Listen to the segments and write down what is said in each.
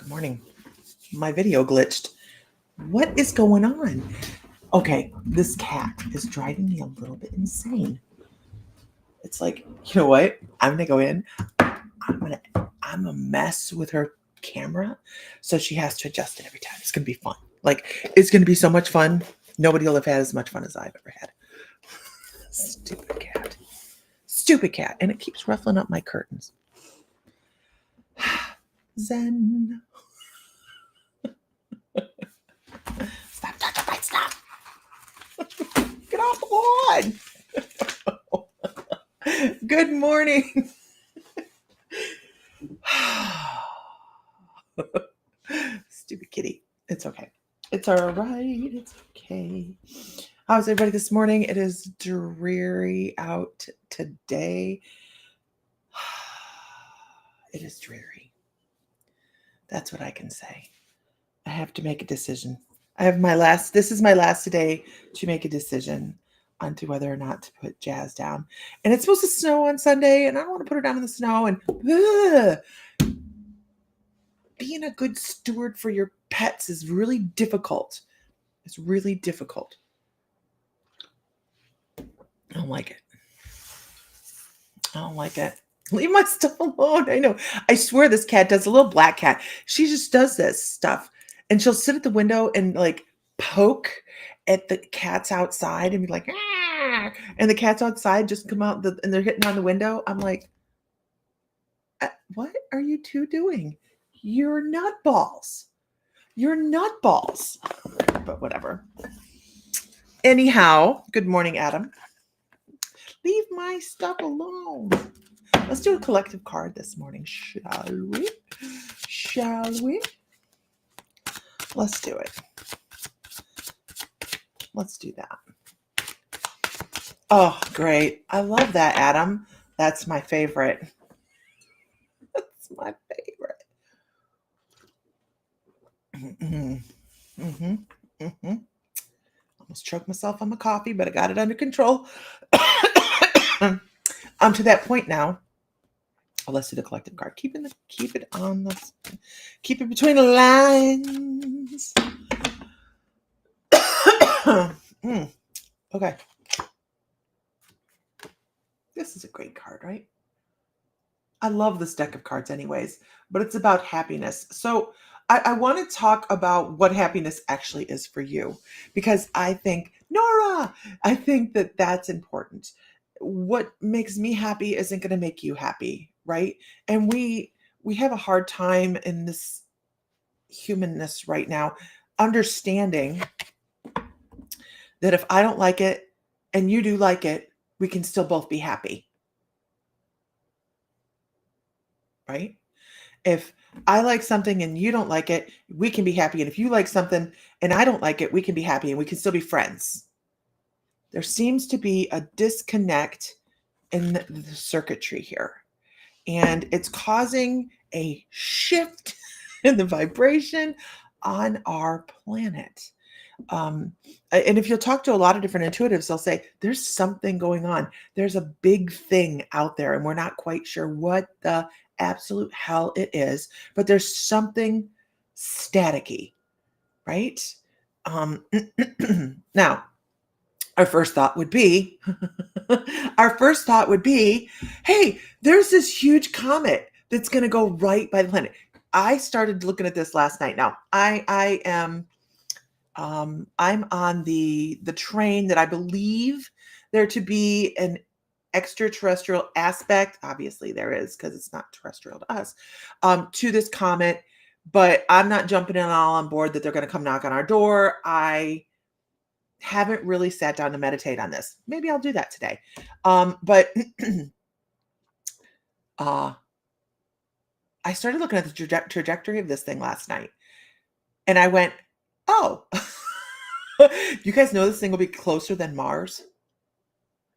Morning. My video glitched. What is going on? Okay, this cat is driving me a little bit insane. It's like, you know what? I'm gonna go in. I'm a mess with her camera, so she has to adjust it every time. It's gonna be fun. Like, it's gonna be so much fun. Nobody will have had as much fun as I've ever had. Stupid cat. Stupid cat. And it keeps ruffling up my curtains. Zen. Stop touching my stuff. Get off the lawn. Good morning. Stupid kitty. It's okay. It's all right. It's okay. How's everybody this morning? It is dreary out today. It is dreary. That's what I can say. I have to make a decision. This is my last day to make a decision onto whether or not to put Jazz down. And it's supposed to snow on Sunday, and I don't want to put her down in the snow. And being a good steward for your pets is really difficult. It's really difficult. I don't like it. I don't like it. Leave my stuff alone. I know. I swear this cat does, a little black cat. She just does this stuff. And she'll sit at the window and like poke at the cats outside and be like, ah! And the cats outside just come out and they're hitting on the window. I'm like, what are you two doing? You're nutballs. You're nutballs. But whatever. Anyhow, good morning, Adam. Leave my stuff alone. Let's do a collective card this morning, shall we? Shall we? Let's do it. Let's do that. Oh, great. I love that, Adam. That's my favorite. That's my favorite. Almost choked myself on my coffee, but I got it under control. I'm to that point now. Oh, let's do the collective card. Keep it between the lines. Okay. This is a great card, right? I love this deck of cards anyways, but it's about happiness. So I want to talk about what happiness actually is for you, because I think, Nora, I think that that's important. What makes me happy isn't going to make you happy, right? And we have a hard time in this humanness right now understanding that if I don't like it and you do like it, we can still both be happy, right? If I like something and you don't like it, we can be happy. And if you like something and I don't like it, we can be happy and we can still be friends. There seems to be a disconnect in the circuitry here. And it's causing a shift in the vibration on our planet. And if you'll talk to a lot of different intuitives, they'll say, there's something going on. There's a big thing out there, and we're not quite sure what the absolute hell it is, but there's something staticky, right? Now, our first thought would be, hey, there's this huge comet that's going to go right by the planet. I started looking at this last night. Now, I am, I'm on the train that I believe there to be an extraterrestrial aspect. Obviously there is, because it's not terrestrial to us, to this comet, but I'm not jumping in all on board that they're going to come knock on our door. I haven't really sat down to meditate on this. Maybe I'll do that today. But I started looking at the trajectory of this thing last night, and I went, oh, you guys know this thing will be closer than Mars?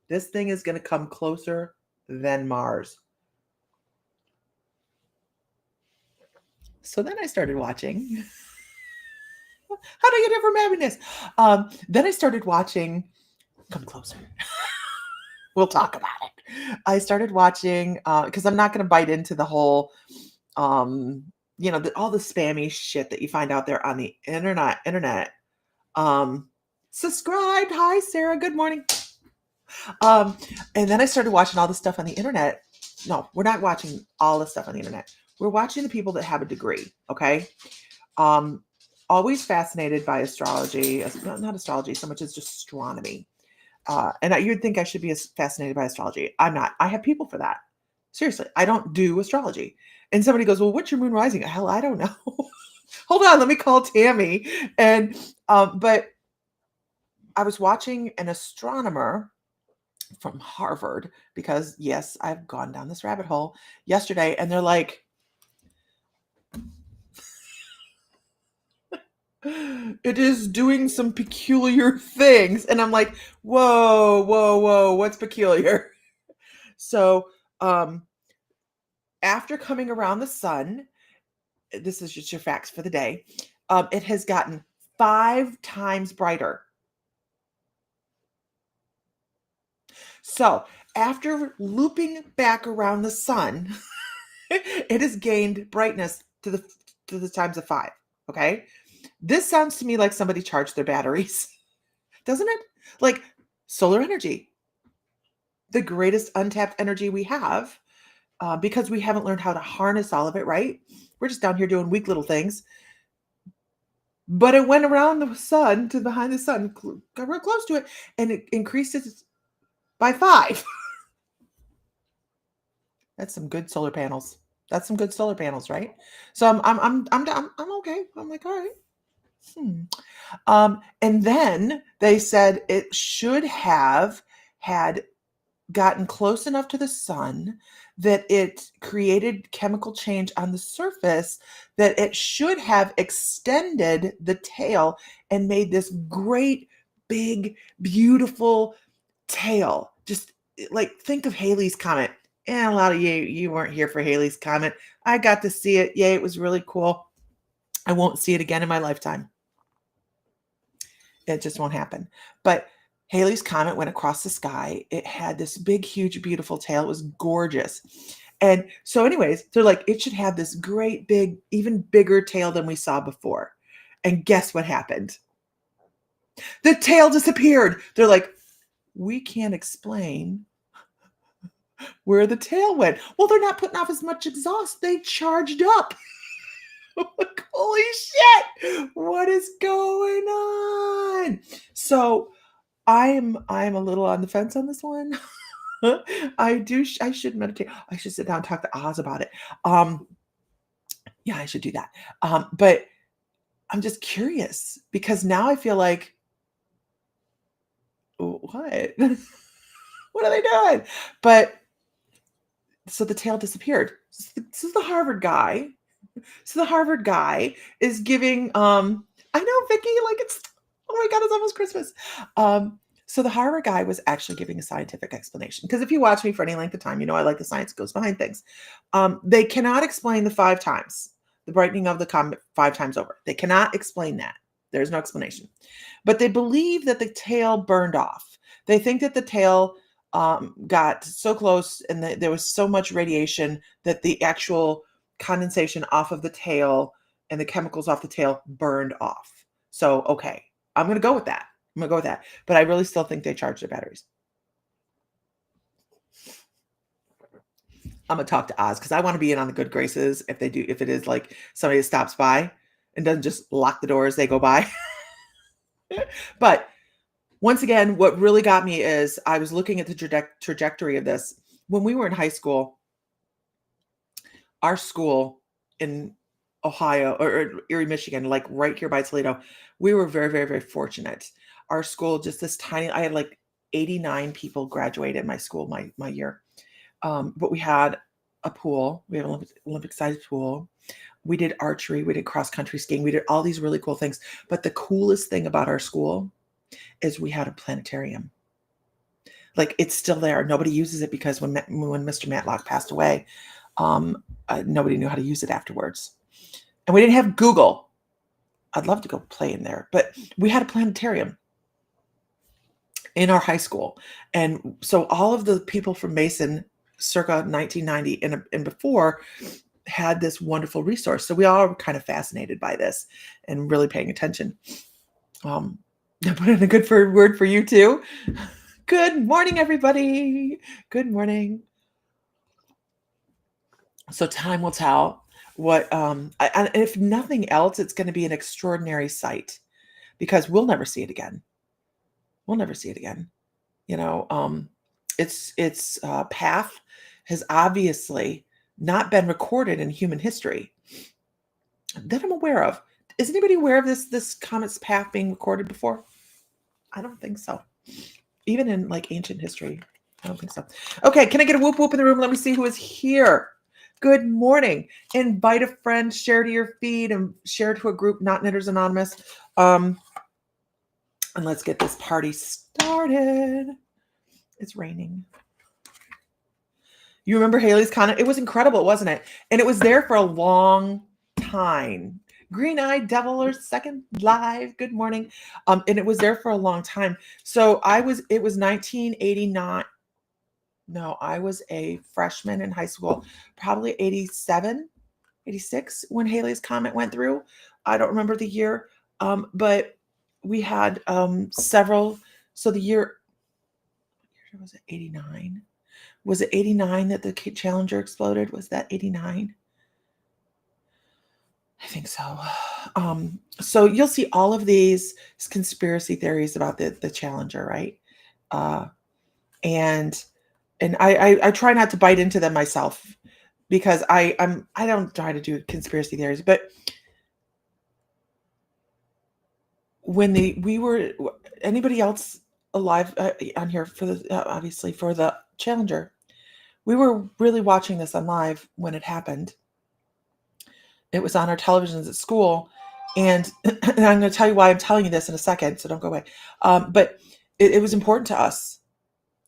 This thing is going to come closer than Mars. So then I started watching. How do I get it from happiness? Then I started watching. Come closer. We'll talk about it. I started watching because I'm not going to bite into the whole all the spammy shit that you find out there on the internet. Um, Subscribed. Hi, Sarah. Good morning. Um, and then I started watching all the stuff on the internet. No, we're not watching all the stuff on the internet. We're watching the people that have a degree. Okay. Um, Always fascinated by astrology, not astrology so much as just astronomy. And you'd think I should be as fascinated by astrology. I'm not. I have people for that. Seriously, I don't do astrology. And somebody goes, "Well, what's your moon rising?" Hell, I don't know. Hold on, let me call Tammy. And but I was watching an astronomer from Harvard because yes, I've gone down this rabbit hole yesterday, and they're like, it is doing some peculiar things. And I'm like, whoa, whoa, whoa, what's peculiar? So after coming around the sun, this is just your facts for the day, it has gotten 5 times brighter. So after looping back around the sun, it has gained brightness to the times of 5. Okay. This sounds to me like somebody charged their batteries, doesn't it? Like solar energy, the greatest untapped energy we have, because we haven't learned how to harness all of it, right? We're just down here doing weak little things. But it went around the sun to behind the sun, got real close to it, and it increased it by 5. That's some good solar panels. That's some good solar panels, right? So I'm okay. I'm like, all right. And then they said it should have had gotten close enough to the sun that it created chemical change on the surface that it should have extended the tail and made this great big beautiful tail. Just like think of Halley's Comet. And a lot of you weren't here for Halley's Comet. I got to see it. Yay, it was really cool. I won't see it again in my lifetime. It just won't happen. But Halley's Comet went across the sky. It had this big, huge, beautiful tail. It was gorgeous. And so, anyways, they're like, it should have this great, big, even bigger tail than we saw before. And guess what happened? The tail disappeared. They're like, we can't explain where the tail went. Well, they're not putting off as much exhaust. They charged up. Like, holy shit, what is going on? So I'm a little on the fence on this one. I should meditate. I should sit down and talk to Oz about it. Yeah, I should do that. But I'm just curious because now I feel like, what? What are they doing? But so the tail disappeared. This is the Harvard guy. So the Harvard guy is giving, I know, Vicky, like it's, oh my God, it's almost Christmas. So the Harvard guy was actually giving a scientific explanation. Because if you watch me for any length of time, you know I like the science goes behind things. They cannot explain the 5 times, the brightening of the comet 5 times over. They cannot explain that. There's no explanation. But they believe that the tail burned off. They think that the tail got so close and there was so much radiation that the actual condensation off of the tail and the chemicals off the tail burned off. So, okay, I'm going to go with that. I'm going to go with that. But I really still think they charge their batteries. I'm going to talk to Oz because I want to be in on the good graces if they do, if it is like somebody that stops by and doesn't just lock the door as they go by. But once again, what really got me is I was looking at the trajectory of this. When we were in high school, our school in Ohio or Erie, Michigan, like right here by Toledo, we were very, very, very fortunate. Our school, just this tiny, I had like 89 people graduated my school my year. But we had a pool. We had an Olympic-sized pool. We did archery. We did cross-country skiing. We did all these really cool things. But the coolest thing about our school is we had a planetarium. Like it's still there. Nobody uses it because when Mr. Matlock passed away, nobody knew how to use it afterwards. And we didn't have Google. I'd love to go play in there, but we had a planetarium in our high school. And so all of the people from Mason circa 1990 and before had this wonderful resource. So we all were kind of fascinated by this and really paying attention. I put in a good word for you too. Good morning, everybody. Good morning. So time will tell what, and if nothing else, it's going to be an extraordinary sight because we'll never see it again. We'll never see it again. You know, its path has obviously not been recorded in human history that I'm aware of. Is anybody aware of this comet's path being recorded before? I don't think so. Even in like ancient history, I don't think so. Okay, can I get a whoop whoop in the room? Let me see who is here. Good morning. Invite a friend, share to your feed, and share to a group, Not Knitters Anonymous. And let's get this party started. It's raining. You remember Haley's Comet? It was incredible, wasn't it? And it was there for a long time. Green-eyed devil or second live. Good morning. And it was there for a long time. So it was 1989. No, I was a freshman in high school, probably 87, 86 when Haley's Comet went through. I don't remember the year. But we had several. So the year was it 89? Was it 89 that the Challenger exploded? Was that 89? I think so. So you'll see all of these conspiracy theories about the Challenger, right? And I try not to bite into them myself because I don't try to do conspiracy theories, but when anybody else alive on here for the obviously for the Challenger, we were really watching this on live when it happened. It was on our televisions at school, and I'm going to tell you why I'm telling you this in a second, so don't go away. But it was important to us,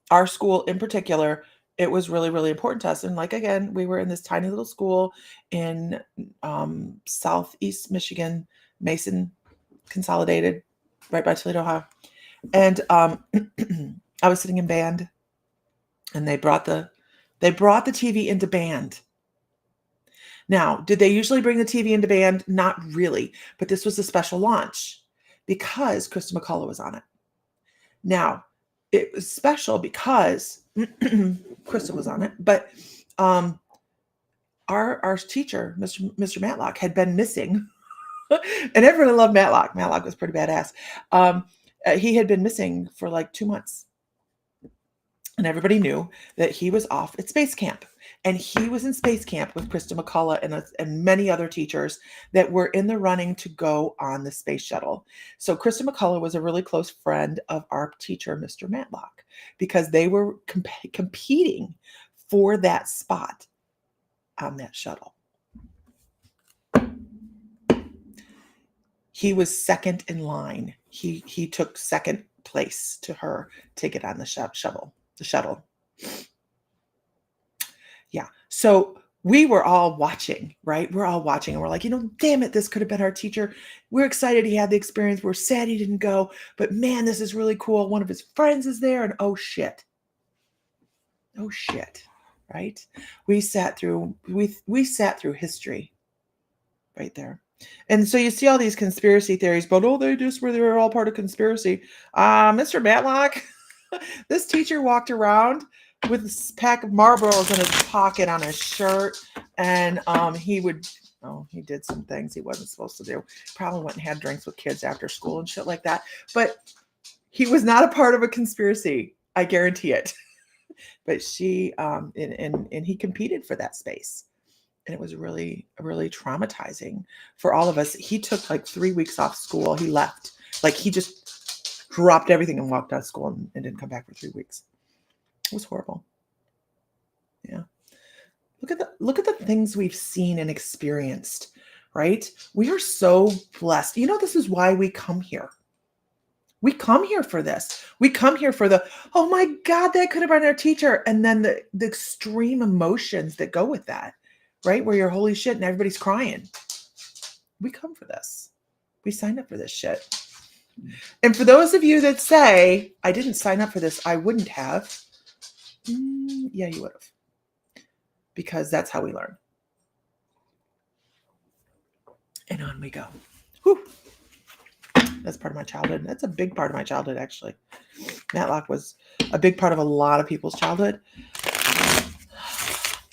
our school in particular. It was really, really important to us. And like, again, we were in this tiny little school in Southeast Michigan, Mason Consolidated, right by Toledo, Ohio. And I was sitting in band, and they brought the TV into band. Now, did they usually bring the TV into band? Not really, but this was a special launch because Krista McCullough was on it. Now, it was special because Krista was on it, but our teacher, Mr. Matlock, had been missing, and everyone loved Matlock. Matlock was pretty badass. He had been missing for like 2 months. And everybody knew that he was off at space camp. And he was in space camp with Krista McCullough and many other teachers that were in the running to go on the space shuttle. So Krista McCullough was a really close friend of our teacher, Mr. Matlock, because they were competing for that spot on that shuttle. He was second in line. He took second place to her to get on the shuttle. Yeah. So we were all watching, right? We're all watching and we're like, damn it, this could have been our teacher. We're excited he had the experience. We're sad he didn't go, but man, this is really cool. One of his friends is there, and oh shit, right? We sat through history right there. And so you see all these conspiracy theories, but they were all part of conspiracy. Mr. Matlock, this teacher walked around with a pack of Marlboros in his pocket on his shirt, and he did some things he wasn't supposed to do. Probably went and had drinks with kids after school and shit like that. But he was not a part of a conspiracy, I guarantee it. But she and he competed for that space. And it was really, really traumatizing for all of us. He took like 3 weeks off school. He left. Like he just dropped everything and walked out of school and didn't come back for 3 weeks. It was horrible. Yeah. Look at the things we've seen and experienced, right? We are so blessed. This is why we come here. We come here for this. We come here for oh my God, that could have been our teacher. And then the extreme emotions that go with that. Right? Where you're holy shit and everybody's crying. We come for this. We signed up for this shit. And for those of you that say, I didn't sign up for this, I wouldn't have. Yeah, you would have. Because that's how we learn. And on we go. Whew. That's part of my childhood. That's a big part of my childhood, actually. Matlock was a big part of a lot of people's childhood.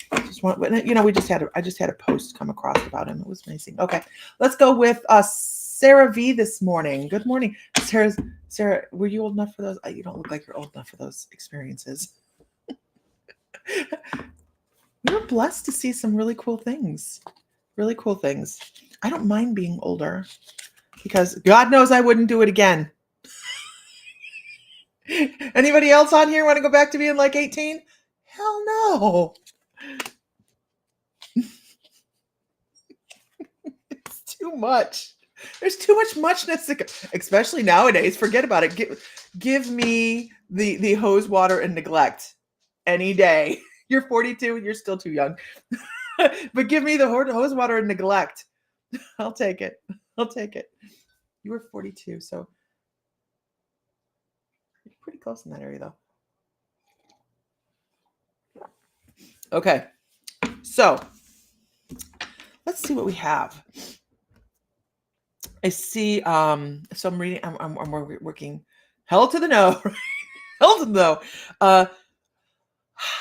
I just had a post come across about him. It was amazing. Okay, let's go with Sarah V this morning. Good morning, Sarah, were you old enough for those? You don't look like you're old enough for those experiences. We were blessed to see some really cool things. Really cool things. I don't mind being older because God knows I wouldn't do it again. Anybody else on here want to go back to being like 18? Hell no. It's too much. There's too much muchness, especially nowadays. Forget about it. Give me the hose water and neglect any day. You're 42 and you're still too young. But give me the hose water and neglect. I'll take it. I'll take it. You were 42, so you're pretty close in that area, though. Okay. So let's see what we have. I see, so I'm reading, I'm working hell to the no. Hell to the no.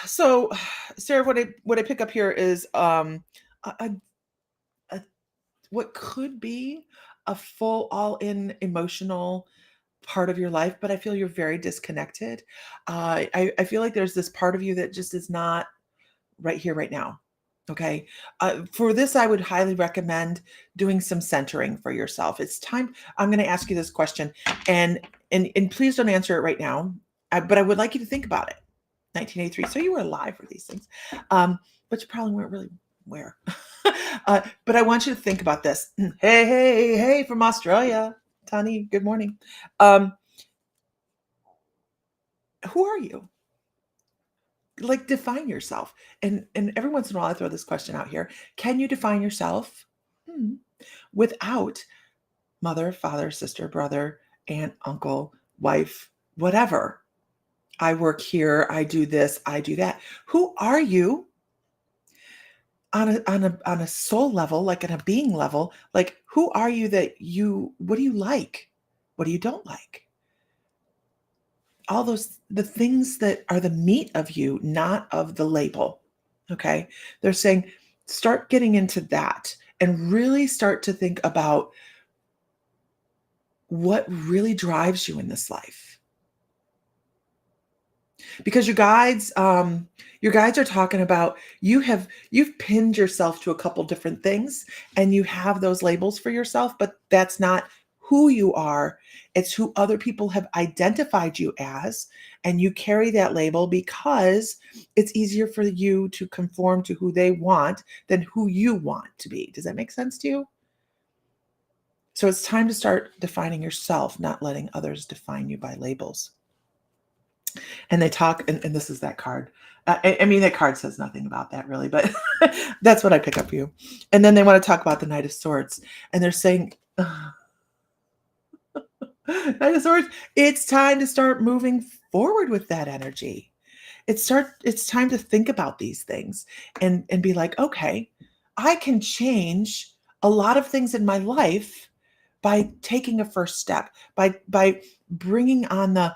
So Sarah, what I pick up here is what could be a full all-in emotional part of your life, but I feel you're very disconnected. I feel like there's this part of you that just is not right here, right now. Okay. For this, I would highly recommend doing some centering for yourself. It's time. I'm going to ask you this question, and please don't answer it right now. But I would like you to think about it. 1983. So you were alive for these things, but you probably weren't really aware. But I want you to think about this. Hey, from Australia, Tani. Good morning. Who are you? Like, define yourself. And every once in a while I throw this question out here. Can you define yourself without mother, father, sister, brother, aunt, uncle, wife, whatever? I work here, I do this, I do that. Who are you on a soul level, like on a being level? Like, who are you what do you like? What do you don't like? All the things that are the meat of you, not of the label. Okay. They're saying, start getting into that and really start to think about what really drives you in this life. Because your guides are talking about you've pinned yourself to a couple different things and you have those labels for yourself, but that's not who you are. It's who other people have identified you as, and you carry that label because it's easier for you to conform to who they want than who you want to be. Does that make sense to you? So it's time to start defining yourself, not letting others define you by labels. And they talk, and this is that card. I mean, that card says nothing about that really, but that's what I pick up for you. And then they want to talk about the Knight of Swords, and they're saying, Knight of Swords, it's time to start moving forward with that energy. It's time to think about these things and be like, okay, I can change a lot of things in my life by taking a first step, by bringing on the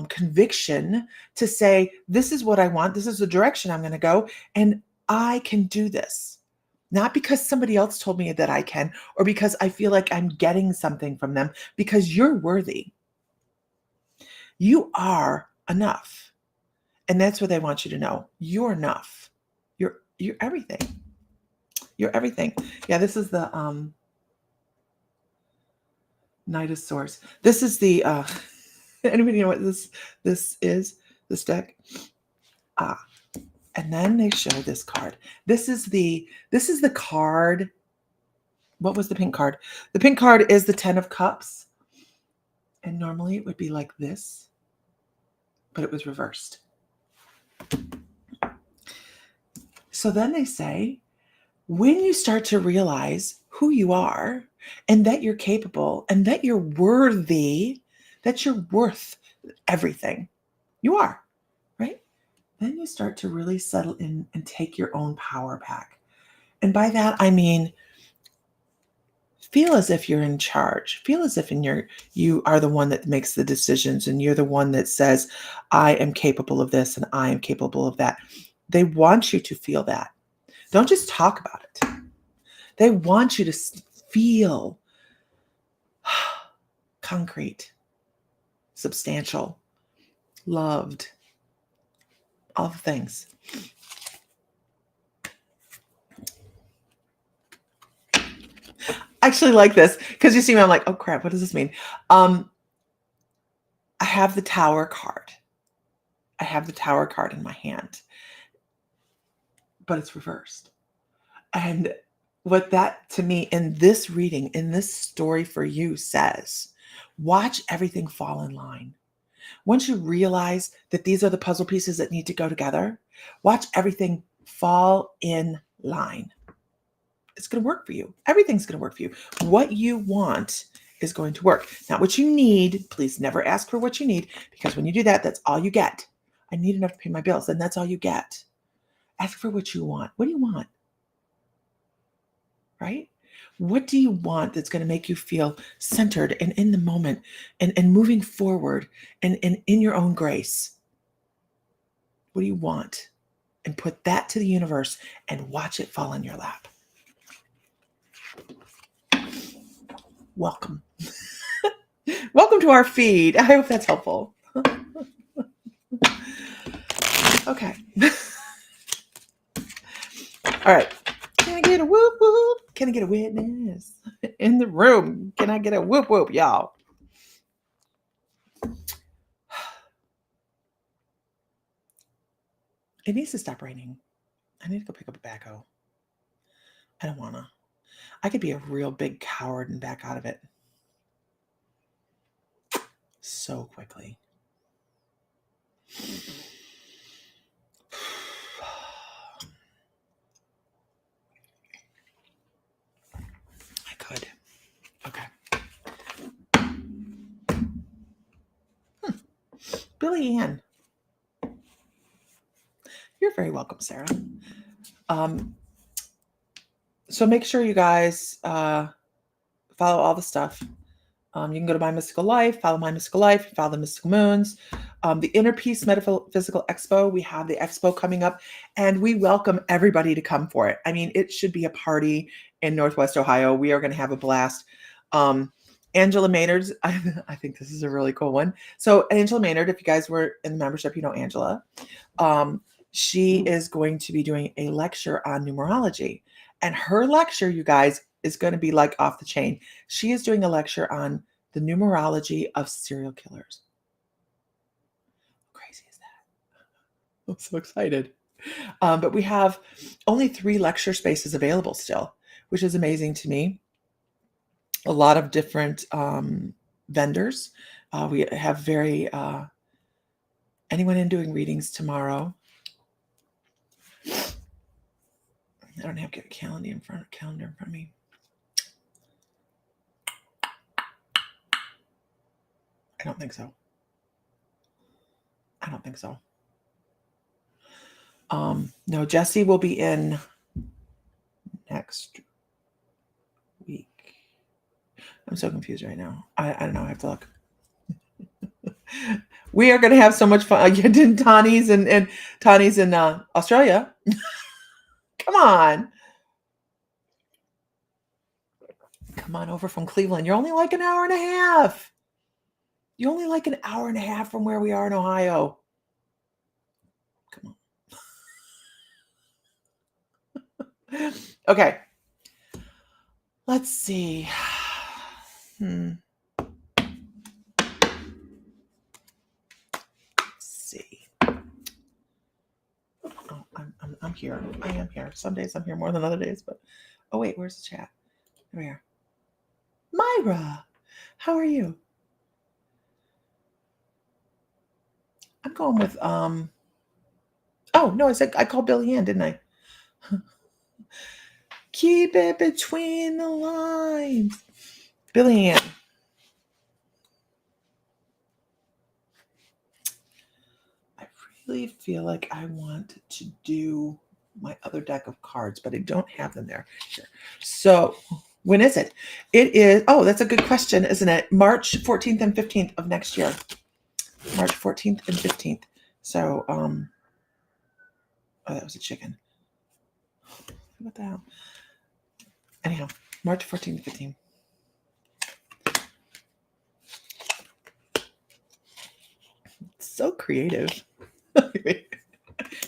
conviction to say, this is what I want, this is the direction I'm going to go, and I can do this. Not because somebody else told me that I can, or because I feel like I'm getting something from them, because you're worthy. You are enough. And that's what they want you to know. You're enough. You're everything. You're everything. Yeah, this is the Knight of Swords. This is the anybody know what this is? This deck? And then they show this card. This is the card. What was the pink card? The pink card is the 10 of Cups. And normally it would be like this, but it was reversed. So then they say, when you start to realize who you are and that you're capable and that you're worthy, that you're worth everything, you are, right? Then you start to really settle in and take your own power back. And by that, I mean, feel as if you're in charge. Feel as if you are the one that makes the decisions and you're the one that says, I am capable of this and I am capable of that. They want you to feel that. Don't just talk about it. They want you to feel concrete, substantial, loved, all the things. I actually like this because you see me, I'm like, oh crap, what does this mean? I have the Tower card. I have the Tower card in my hand, but it's reversed. And what that to me in this reading, in this story for you says, watch everything fall in line. Once you realize that these are the puzzle pieces that need to go together, watch everything fall in line. It's going to work for you. Everything's going to work for you. What you want is going to work. Not what you need. Please never ask for what you need, because when you do that, that's all you get. I need enough to pay my bills, and that's all you get. Ask for what you want. What do you want? Right? What do you want that's going to make you feel centered and in the moment and moving forward and in your own grace? What do you want? And put that to the universe and watch it fall in your lap. Welcome. Welcome to our feed. I hope that's helpful. Okay. All right. Can I get a whoop whoop? Can I get a witness in the room? Can I get a whoop whoop, y'all? It needs to stop raining. I need to go pick up a backhoe. I don't want to. I could be a real big coward and back out of it so quickly. I could. Okay. Billy Ann. You're very welcome, Sarah. So make sure you guys follow all the stuff. You can go to My Mystical Life, follow My Mystical Life, follow the Mystical Moons. The Inner Peace Metaphysical Expo, we have the expo coming up, and we welcome everybody to come for it. I mean, it should be a party in Northwest Ohio. We are going to have a blast. Angela Maynard, I think this is a really cool one. So Angela Maynard, if you guys were in the membership, you know Angela. She is going to be doing a lecture on numerology. And her lecture, you guys, is going to be like off the chain. She is doing a lecture on the numerology of serial killers. How crazy is that? I'm so excited. But we have only 3 lecture spaces available still, which is amazing to me. A lot of different vendors. We have anyone in doing readings tomorrow. I don't have a calendar in front of me. I don't think so. No, Jesse will be in next week. I'm so confused right now. I don't know. I have to look. We are going to have so much fun. Tani's in Australia. Come on over from Cleveland. You're only like an hour and a half. You're only like an hour and a half from where we are in Ohio. Come on. Okay. Let's see. Let's see. Oh, I'm here. I am here. Some days I'm here more than other days, but oh wait, where's the chat? There we are. Myra, how are you? I'm going with oh no, I called Billy Ann, didn't I? Keep it between the lines. Billy Ann. I really feel like I want to do my other deck of cards, but I don't have them there. Sure. So When is it? It is, oh, that's a good question, isn't it? March 14th and 15th of next year. March 14th and 15th. So, oh, that was a chicken. What the hell? Anyhow, March 14th, 15th. So creative.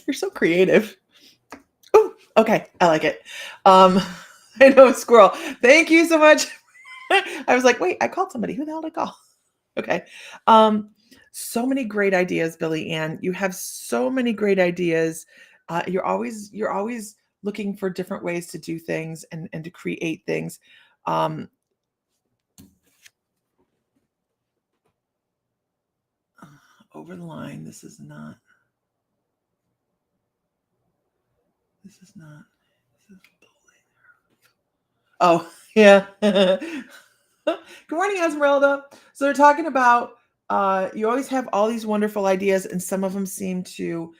You're so creative. Oh, okay. I like it. I know a squirrel. Thank you so much. I was like, wait, I called somebody. Who the hell did I call? Okay. So many great ideas, Billy Ann. You have so many great ideas. You're always looking for different ways to do things and to create things. Over the line. This is not. This is not. This is oh, yeah. Good morning, Esmeralda. So they're talking about you always have all these wonderful ideas, and some of them seem to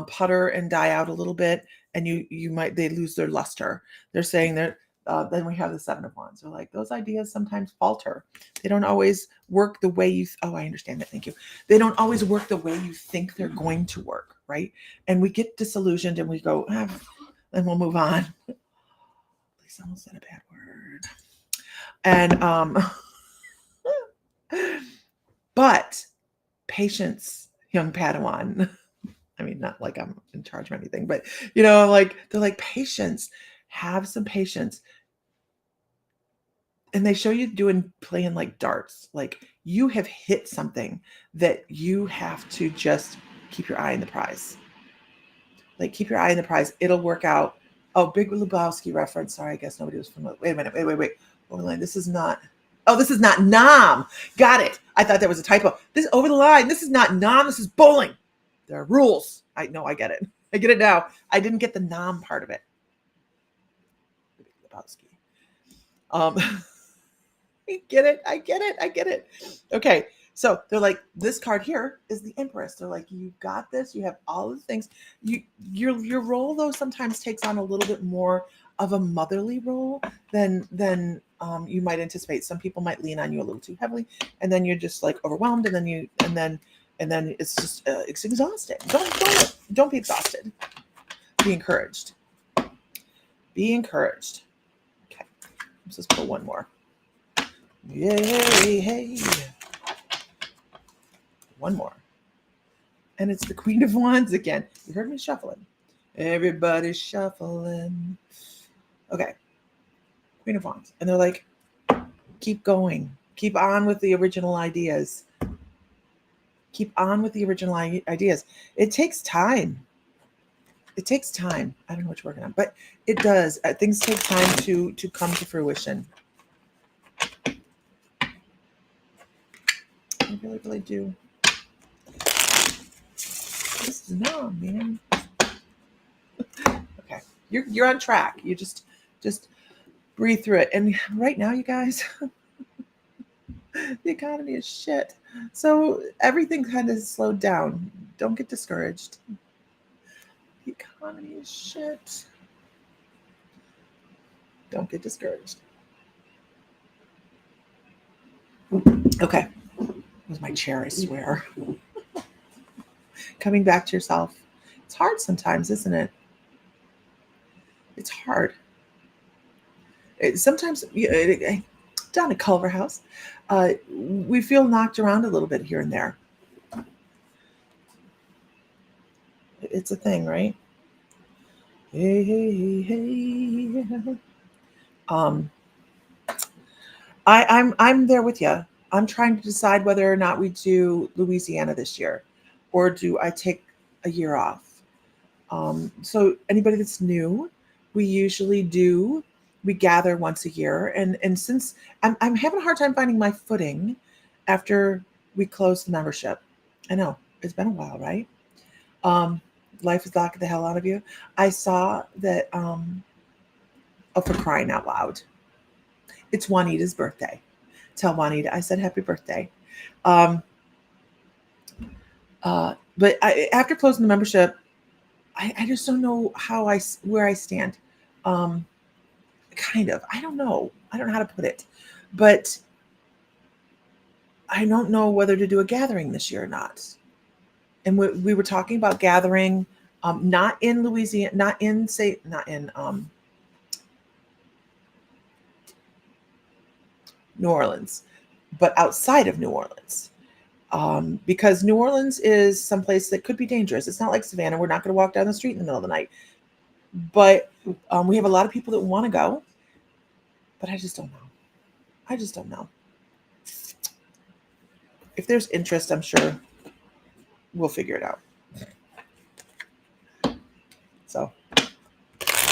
putter and die out a little bit, and they lose their luster. They're saying that then we have the Seven of Wands. They're like, those ideas sometimes falter. They don't always work the way you. Oh, I understand that. Thank you. They don't always work the way you think they're going to work, right? And we get disillusioned, and we go, and we'll move on. Please, I almost said a bad word. And but patience, young Padawan. I mean, not like I'm in charge of anything, but like they're like, patience, have some patience. And they show you playing like darts. Like you have hit something that you have to just keep your eye on the prize. Like keep your eye on the prize. It'll work out. Oh, Big Lebowski reference. Sorry, I guess nobody was familiar. Wait a minute. Wait. Overline. This is not. Oh, this is not Nam. Got it. I thought that was a typo. This over the line. This is not Nam. This is bowling. There are rules. I know. I get it. I get it now. I didn't get the Nam part of it. Big Lebowski. I get it. Okay. So they're like, this card here is the Empress. They're like, you got this. You have all of the things. Your role though sometimes takes on a little bit more of a motherly role than you might anticipate. Some people might lean on you a little too heavily, and then you're just like overwhelmed, and then it's just it's exhausting. Don't be exhausted. Be encouraged. Be encouraged. Okay. Let's just pull one more. Yay, hey. One more. And it's the Queen of Wands again. You heard me shuffling. Everybody's shuffling. Okay. Queen of Wands. And they're like, keep going. Keep on with the original ideas. Keep on with the original ideas. It takes time. It takes time. I don't know what you're working on, but it does. Things take time to come to fruition. I really, really do. This is no, man. Okay, you're on track. You just breathe through it. And right now, you guys, the economy is shit. So everything kind of slowed down. Don't get discouraged. The economy is shit. Don't get discouraged. Okay. It was my chair, I swear. Coming back to yourself. It's hard sometimes, isn't it? It's hard. Sometimes down at Culver House, we feel knocked around a little bit here and there. It's a thing, right? Hey. I'm there with you. I'm trying to decide whether or not we do Louisiana this year, or do I take a year off. So anybody that's new, we usually we gather once a year, and since I'm having a hard time finding my footing after we closed the membership. I know it's been a while, right? Life is locking the hell out of you. I saw that. Oh, for crying out loud! It's Juanita's birthday. Tell Juanita I said happy birthday. But after closing the membership, I just don't know where I stand. kind of. I don't know how to put it, but I don't know whether to do a gathering this year or not. And we were talking about gathering, not in Louisiana, not in New Orleans, but outside of New Orleans. Because New Orleans is someplace that could be dangerous. It's not like Savannah. We're not going to walk down the street in the middle of the night. But we have a lot of people that want to go. But I just don't know. I just don't know. If there's interest, I'm sure we'll figure it out. So,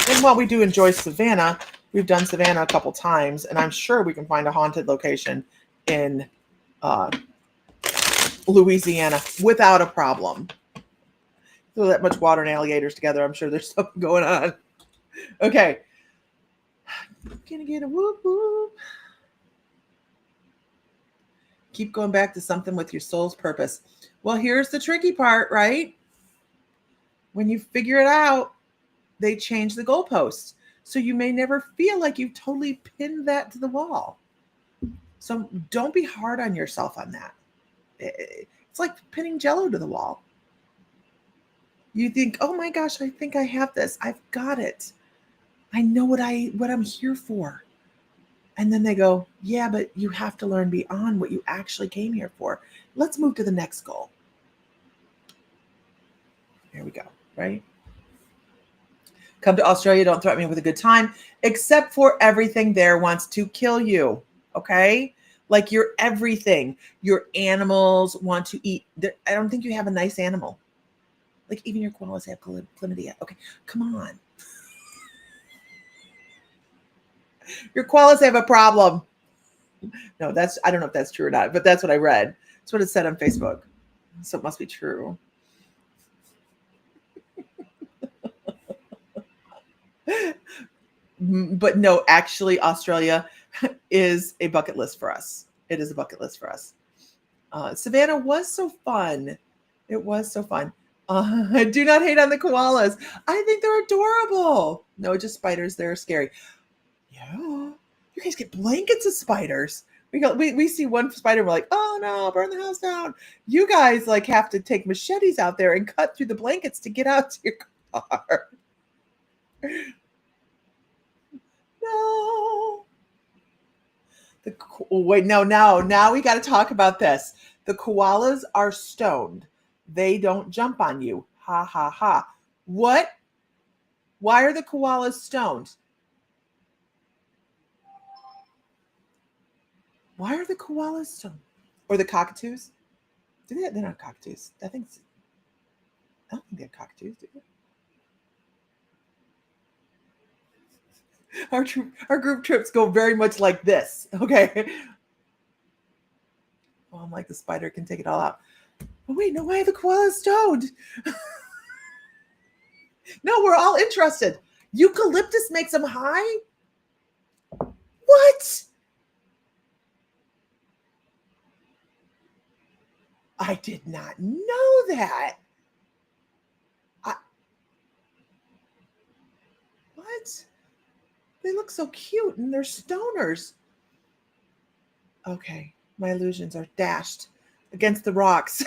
and while we do enjoy Savannah, we've done Savannah a couple times, and I'm sure we can find a haunted location in Louisiana without a problem. Throw that much water and alligators together, I'm sure there's something going on. Okay. Gonna get a whoop whoop. Keep going back to something with your soul's purpose. Well, here's the tricky part, right? When you figure it out, they change the goalposts. So you may never feel like you've totally pinned that to the wall. So don't be hard on yourself on that. It's like pinning Jello to the wall. You think, oh my gosh, I think I have this. I've got it. I know what I'm here for. And then they go, yeah, but you have to learn beyond what you actually came here for. Let's move to the next goal. Here we go, right? Come to Australia, don't threaten me with a good time, except for everything there wants to kill you, okay? Like your everything. Your animals want to eat. I don't think you have a nice animal. Like even your koalas have chlamydia. Okay, come on. Your koalas have a problem. No, I don't know if that's true or not, but that's what I read. That's what it said on Facebook. So it must be true. But no, actually, Australia is a bucket list for us. It is a bucket list for us. Savannah was so fun. It was so fun. I do not hate on the koalas. I think they're adorable. No, just spiders. They're scary. Yeah. You guys get blankets of spiders. We see one spider. We're like, oh no, burn the house down. You guys like have to take machetes out there and cut through the blankets to get out to your car. No. Wait, no, now we got to talk about this. The koalas are stoned. They don't jump on you. Ha, ha, ha. What? Why are the koalas stoned? Why are the koalas stoned? Or the cockatoos? They're not cockatoos. I don't think they're cockatoos, do they? Our group trips go very much like this. Okay. Well, I'm like the spider can take it all out. Oh, wait, no, why are the koalas stoned? No, we're all interested. Eucalyptus makes them high? What? I did not know that. What? They look so cute and they're stoners. Okay, my illusions are dashed against the rocks.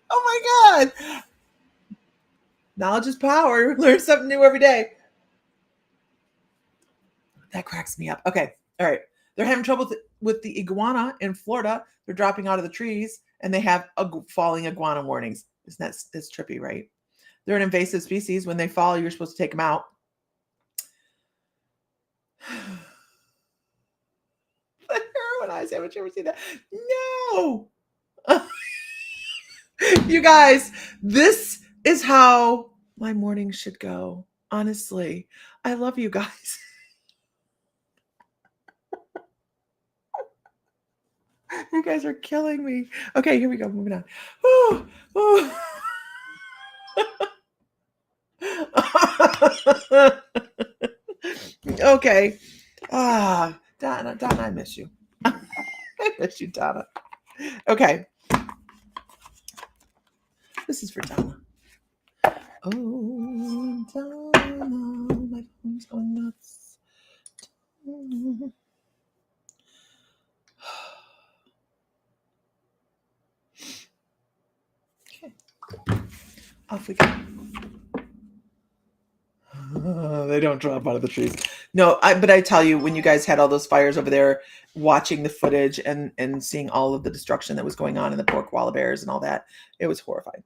Oh my God. Knowledge is power. Learn something new every day. That cracks me up. Okay, all right. They're having trouble with the iguana in Florida. They're dropping out of the trees and they have falling iguana warnings. That's trippy, right? They're an invasive species. When they fall, you're supposed to take them out. The heroin eyes. Haven't you ever seen that? No. You guys, this is how my morning should go. Honestly, I love you guys. You guys are killing me. Okay, here we go. Moving on. Ooh, ooh. Okay. Donna, I miss you. I miss you, Donna. Okay. This is for Donna. Oh, Donna, my phone's going nuts. Okay. Off we go. They don't drop out of the trees. No, but I tell you, when you guys had all those fires over there, watching the footage and seeing all of the destruction that was going on in the poor koala bears and all that, it was horrifying.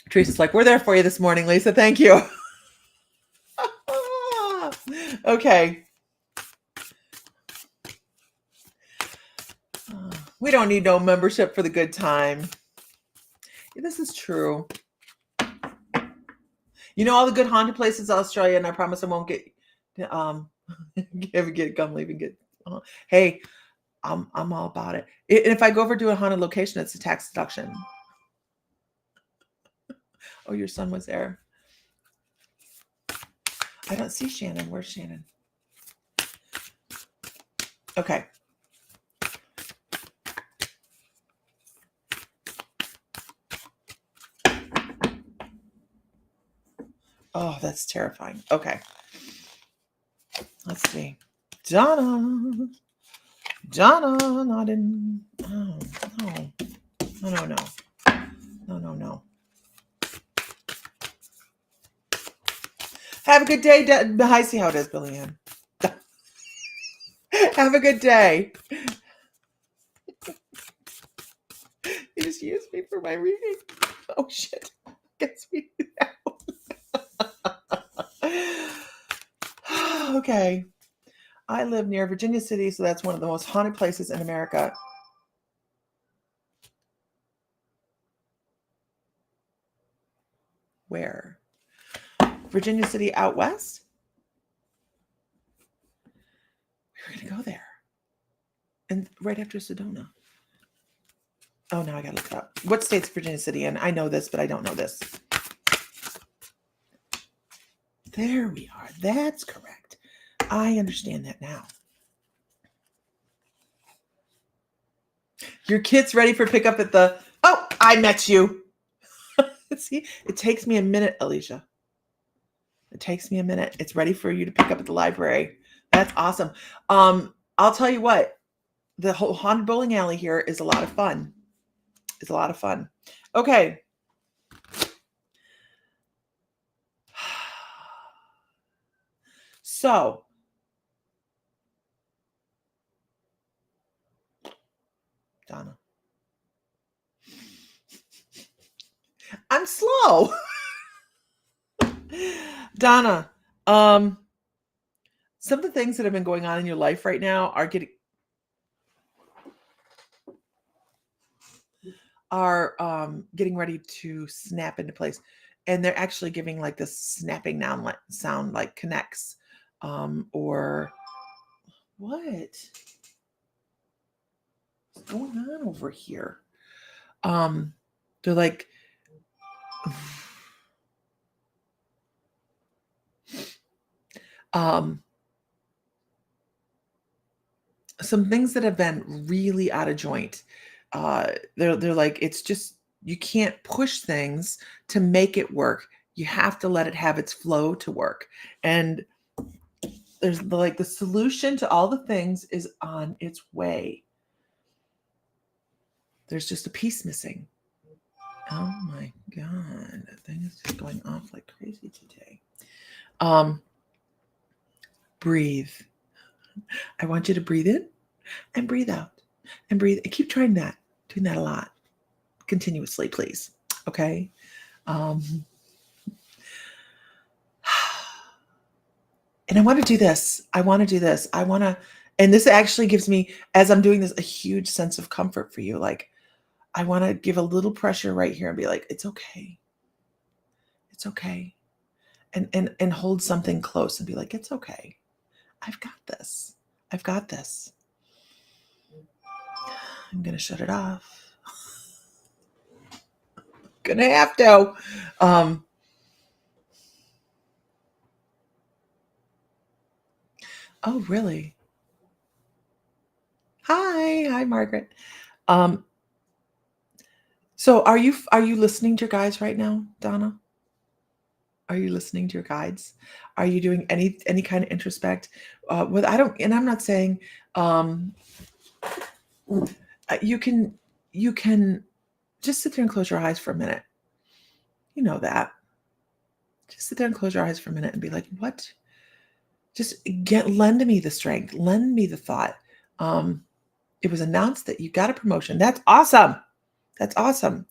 Teresa's like, we're there for you this morning, Lisa. Thank you. Okay. We don't need no membership for the good time. This is true. You know all the good haunted places in Australia, and I promise I won't get gum leaving. Hey, I'm all about it. And if I go over to a haunted location, it's a tax deduction. Oh, your son was there. I don't see Shannon. Where's Shannon? Okay. Oh, that's terrifying. Okay. Let's see. Donna, not in. Oh, no. No. Have a good day. I see how it is, Billy Ann. Have a good day. You just used me for my reading. Oh, shit. Gets me out. Okay. I live near Virginia City, so that's one of the most haunted places in America. Where? Virginia City out west? We were going to go there. And right after Sedona. Oh, now I got to look it up. What state's Virginia City in? I know this, but I don't know this. There we are. That's correct. I understand that now. Your kid's ready for pickup at the... Oh, I met you. See, it takes me a minute, Alicia. It takes me a minute. It's ready for you to pick up at the library. That's awesome. I'll tell you what. The whole haunted bowling alley here is a lot of fun. It's a lot of fun. Okay. So, Donna. I'm slow. Donna, some of the things that have been going on in your life right now are getting ready to snap into place. And they're actually giving like this snapping sound like connects. Or what's going on over here? They're like some things that have been really out of joint. They're like, it's just, you can't push things to make it work. You have to let it have its flow to work. And there's the solution to all the things is on its way. There's just a piece missing. Oh my God, that thing is just going off like crazy today. Breathe. I want you to breathe in and breathe out and breathe. And keep trying that, doing that a lot, continuously, please. Okay. And I want to do this. And this actually gives me, as I'm doing this, a huge sense of comfort for you. Like, I want to give a little pressure right here and be like, it's okay. It's okay. And hold something close and be like, it's okay. I've got this. I've got this. I'm going to shut it off. Gonna have to. Oh, really? Hi, Margaret. So are you listening to your guys right now, Donna? Are you listening to your guides? Are you doing any kind of introspect? I don't, and I'm not saying you can just sit there and close your eyes for a minute. You know that. Just sit there and close your eyes for a minute and be like, what? Just lend me the strength, lend me the thought. It was announced that you got a promotion. That's awesome. That's awesome.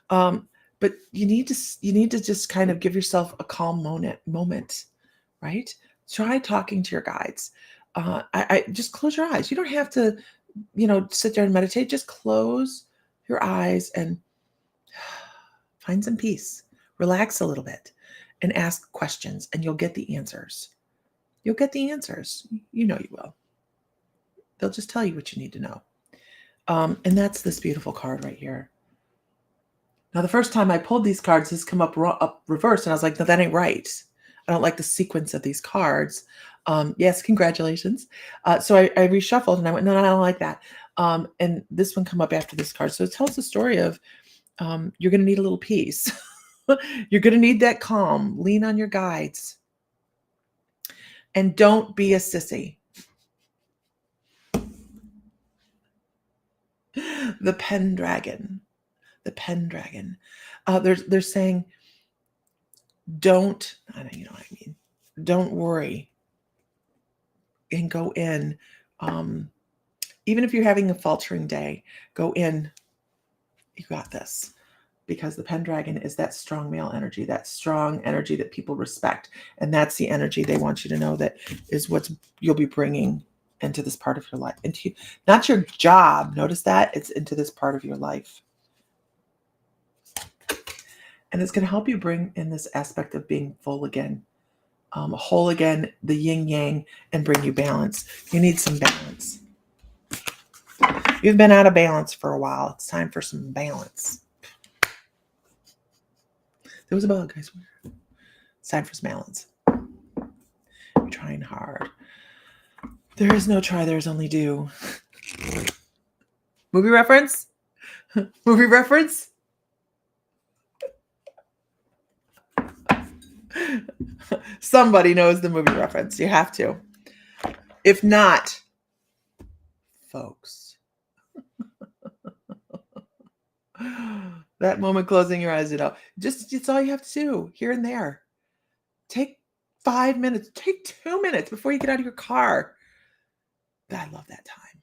But you need to just kind of give yourself a calm moment, right? Try talking to your guides. I just close your eyes. You don't have to, sit there and meditate. Just close your eyes and find some peace. Relax a little bit and ask questions, and you'll get the answers. You'll get the answers. You know you will. They'll just tell you what you need to know. And that's this beautiful card right here. Now, the first time I pulled these cards, this come up reversed, and I was like, no, that ain't right. I don't like the sequence of these cards. Yes, congratulations. So I reshuffled, and I went, no, I don't like that. And this one come up after this card. So it tells the story of you're going to need a little peace. You're going to need that calm. Lean on your guides. And don't be a sissy. The Pendragon. The Pendragon. They're saying, don't, I know you know what I mean. Don't worry. And go in. Even if you're having a faltering day, go in. You got this. Because the Pendragon is that strong male energy, that strong energy that people respect. And that's the energy they want you to know that is what you'll be bringing into this part of your life. Not your job. Notice that. It's into this part of your life. And it's going to help you bring in this aspect of being full again, whole again, the yin yang, and bring you balance. You need some balance. You've been out of balance for a while. It's time for some balance. There was a bug, I swear. It's time for some balance. You're trying hard. There is no try, there is only do. Movie reference? Movie reference? Somebody knows the movie reference. You have to. If not, folks. That moment closing your eyes, it's all you have to do here and there. Take 5 minutes, take 2 minutes before you get out of your car. I love that time.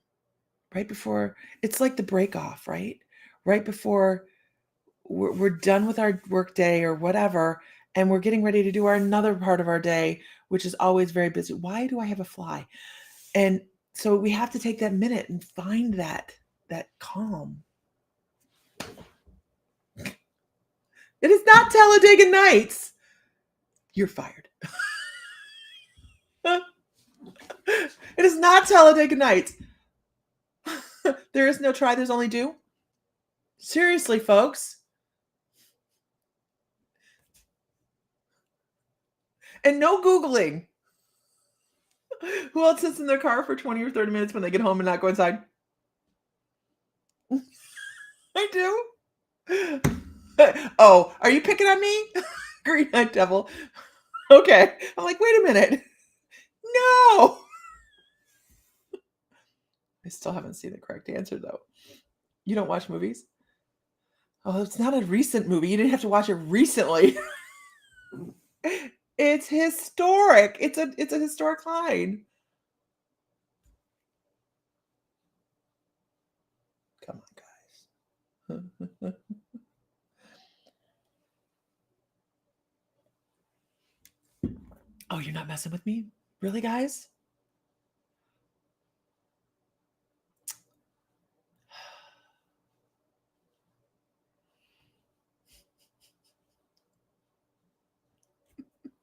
Right before, it's like the break off, right? Right before we're done with our work day or whatever, and we're getting ready to do another part of our day, which is always very busy. Why do I have a fly? And so we have to take that minute and find that calm. It is not Talladega Nights. You're fired. It is not Talladega Nights. There is no try, there's only do. Seriously, folks. And no Googling. Who else sits in their car for 20 or 30 minutes when they get home and not go inside? I do. Oh, are you picking on me? Green Eyed Devil. Okay. I'm like, wait a minute. No. I still haven't seen the correct answer, though. You don't watch movies? Oh, it's not a recent movie. You didn't have to watch it recently. It's historic. It's a historic line. Come on, guys. Oh, you're not messing with me? Really, guys?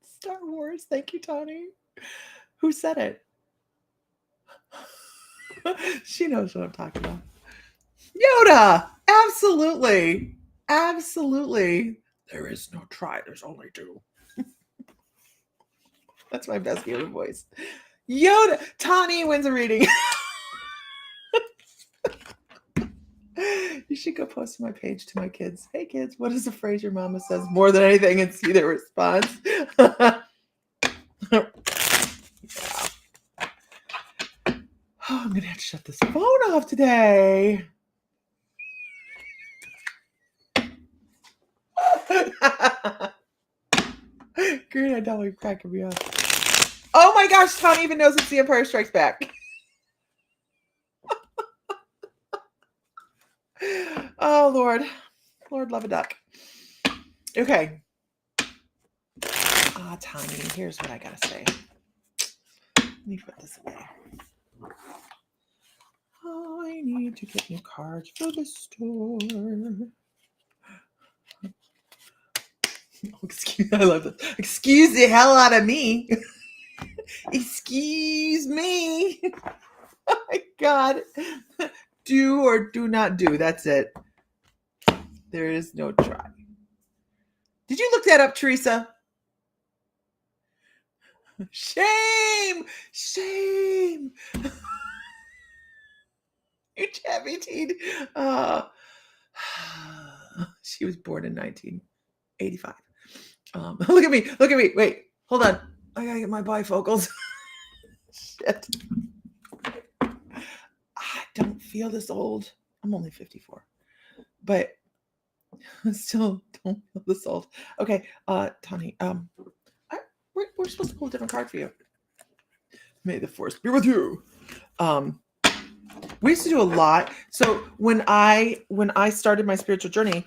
Star Wars. Thank you, Tony. Who said it? She knows what I'm talking about. Yoda. Absolutely. Absolutely. There is no try. There's only do. That's my best Yoda voice. Yoda. Tani wins a reading. You should go post on my page to my kids. Hey kids, what is the phrase your mama says more than anything, and see their response? Yeah. Oh, I'm gonna have to shut this phone off today. Great, I don't like cracking me up. Oh my gosh, Tony even knows it's The Empire Strikes Back. Oh Lord, Lord love a duck. Okay. Tony, here's what I gotta say. Let me put this away. I need to get new cards for the store. Oh, excuse, I love this. Excuse the hell out of me. Excuse me. Oh my God. Do or do not do. That's it. There is no try. Did you look that up, Teresa? Shame. Shame. You chavity. She was born in 1985. Look at me. Look at me. Wait, hold on. I gotta get my bifocals. Shit. I don't feel this old. I'm only 54, but I still don't feel this old. Okay, Tony. We're supposed to pull a different card for you. May the force be with you. We used to do a lot. So when I started my spiritual journey,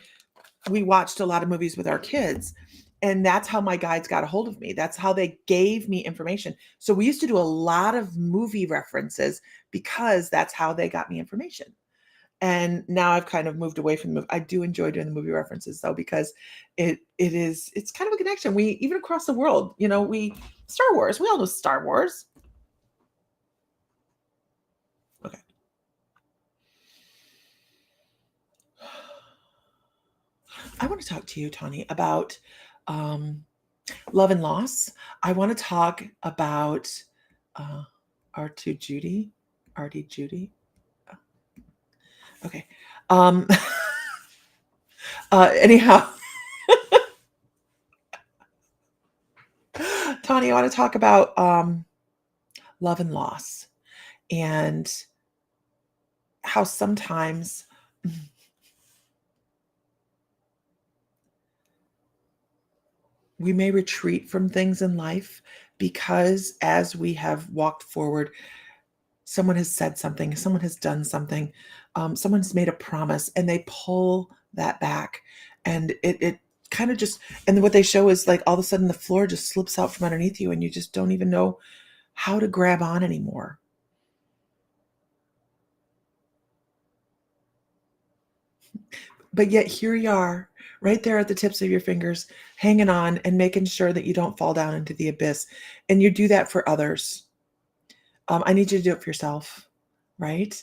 we watched a lot of movies with our kids. And that's how my guides got a hold of me. That's how they gave me information. So we used to do a lot of movie references because that's how they got me information. And now I've kind of moved away from the movie. I do enjoy doing the movie references though, because it's kind of a connection. We, even across the world, Star Wars, we all know Star Wars. Okay. I want to talk to you, Tony, about love and loss. I want to talk about R2 Judy. RD Judy. Oh. Okay. Anyhow, Tony, I want to talk about love and loss and how sometimes we may retreat from things in life because as we have walked forward, someone has said something, someone has done something, someone's made a promise and they pull that back, and it kind of just, and what they show is like all of a sudden the floor just slips out from underneath you and you just don't even know how to grab on anymore. But yet here you are, right there at the tips of your fingers, hanging on and making sure that you don't fall down into the abyss. And you do that for others. I need you to do it for yourself, right?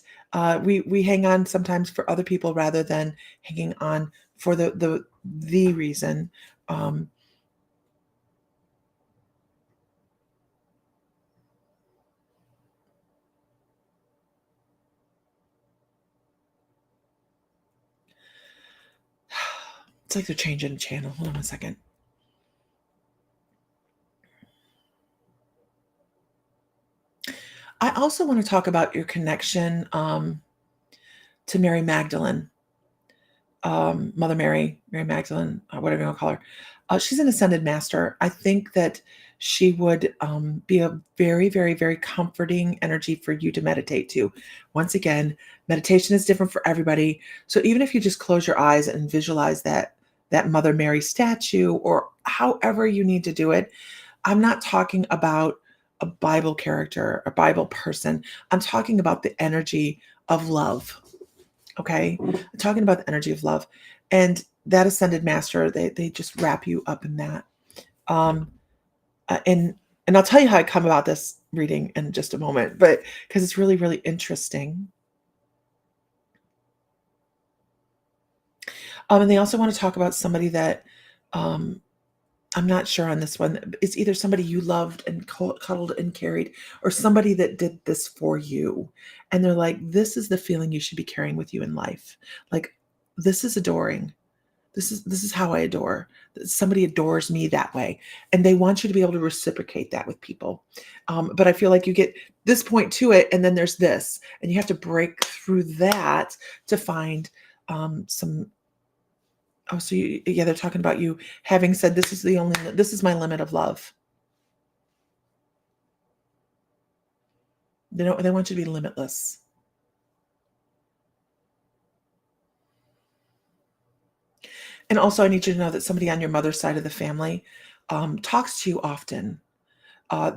We hang on sometimes for other people rather than hanging on for the reason. It's like they're changing the channel. Hold on a second. I also want to talk about your connection to Mary Magdalene, Mother Mary Magdalene, whatever you want to call her. She's an ascended master. I think that she would be a very, very, very comforting energy for you to meditate to. Once again, meditation is different for everybody. So even if you just close your eyes and visualize that Mother Mary statue or however you need to do it, I'm not talking about a Bible character, a Bible person. I'm talking about the energy of love. Okay. I'm talking about the energy of love, and that ascended master, they just wrap you up in that. And I'll tell you how I come about this reading in just a moment, but because it's really, really interesting. And they also want to talk about somebody that, I'm not sure on this one. It's either somebody you loved and cuddled and carried, or somebody that did this for you. And they're like, this is the feeling you should be carrying with you in life. Like, this is adoring. This is how I adore. Somebody adores me that way, and they want you to be able to reciprocate that with people. But I feel like you get this point to it, and then there's this, and you have to break through that to find some. Oh, so yeah, they're talking about you having said this is my limit of love. They want you to be limitless. And also, I need you to know that somebody on your mother's side of the family talks to you often.